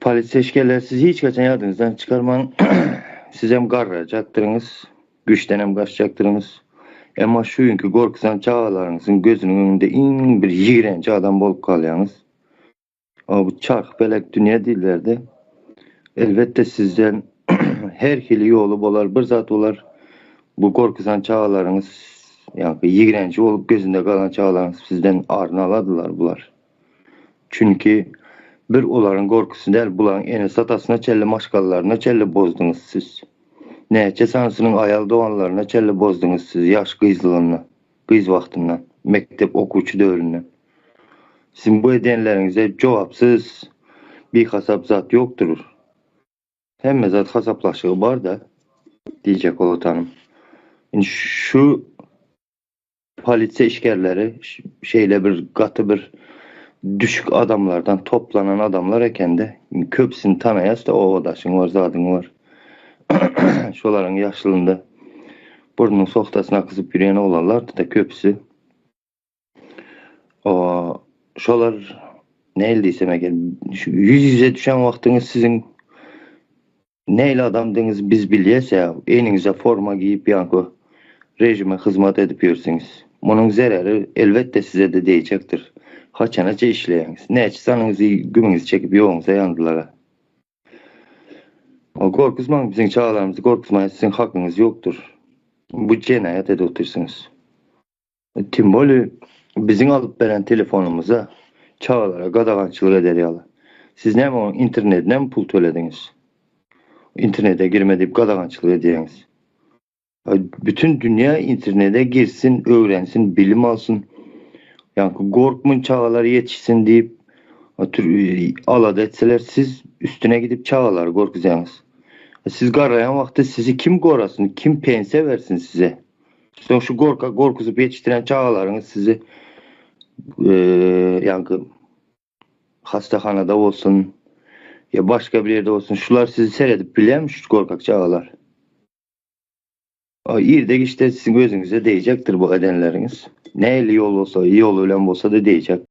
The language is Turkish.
Polis eşkərlər sizi hiç kaçan yadınızdan çıkarman. Siz hem qarrayacaktırınız, güçten hem kaçacaktırınız. Ama şu günkü korkusan çağalarınızın gözünün önünde in bir iğrenç adam bolup kalyanız. Ama bu çark belek dünya dillerde elbette sizden her hili yolu bolar, bir zat olar. Bu korkusan çağalarınız, yani iğrenç olup gözünde kalan çağalarınız sizden arını aladılar bular. Çünkü bir onların korkusu değil, buların eni satasına çelle maşgallarına çelle bozdunuz siz. Nehçe sansının ayal doğanlarına çelle bozdunuz siz, yaş kıyızlığına, kıyız vaxtından, mektep okuçu dövründen. Sizin bu edenlerinize cevapsız bir hasap zat yoktur. Hem zat hasaplaşığı var da, diyecek Oğuz Hanım. Yani şu polise işgerleri şeyle bir katı bir düşük adamlardan toplanan adamlar eken de köpsini tanıyas da o odaşın var, zadın var. Şoların yaşlılığında burnunun sohtasına kızıp yürüyen olanlardı da köpsü. O şolar ne eldeysem eğer yüz yüze düşen vaktiniz sizin neyle adamdığınızı biz biliyese ya, elinize forma giyip yankı rejime hizmet edip yürürsünüz. Bunun zararı elbette size de diyecektir. Haçanaca işleyiniz. Ne açsanız gümünüzü çekip yolunuza yandılar. O korkuzman bizim çağlarımızı korkuzmaya sizin hakkınız yoktur. Bu cenayet ede otursunuz. Timboli bizim alıp veren telefonumuza çağlara qadağançılıq eder yalı. Siz ne mi internetten mi pul tölediniz? İnternete girme deyip qadağançılıq ediniz. Bütün dünya internete girsin, öğrensin, bilim alsın. Yani korkmun çağaları yetişsin deyip alad etseler siz üstüne gidip çağaları korkuyacaksınız. Siz qarrayan vaxtı sizi kim korasın, kim pense versin size? İşte şu korkuzup yetiştiren çağalarınız sizi yani hastahanada olsun ya başka bir yerde olsun, şular sizi seyredip bilen şu korkak çağalar. İrde işte sizin gözünüze değecektir bu edenleriniz. Ne eli yol olsa, iyi yol ölen olsa da değecek.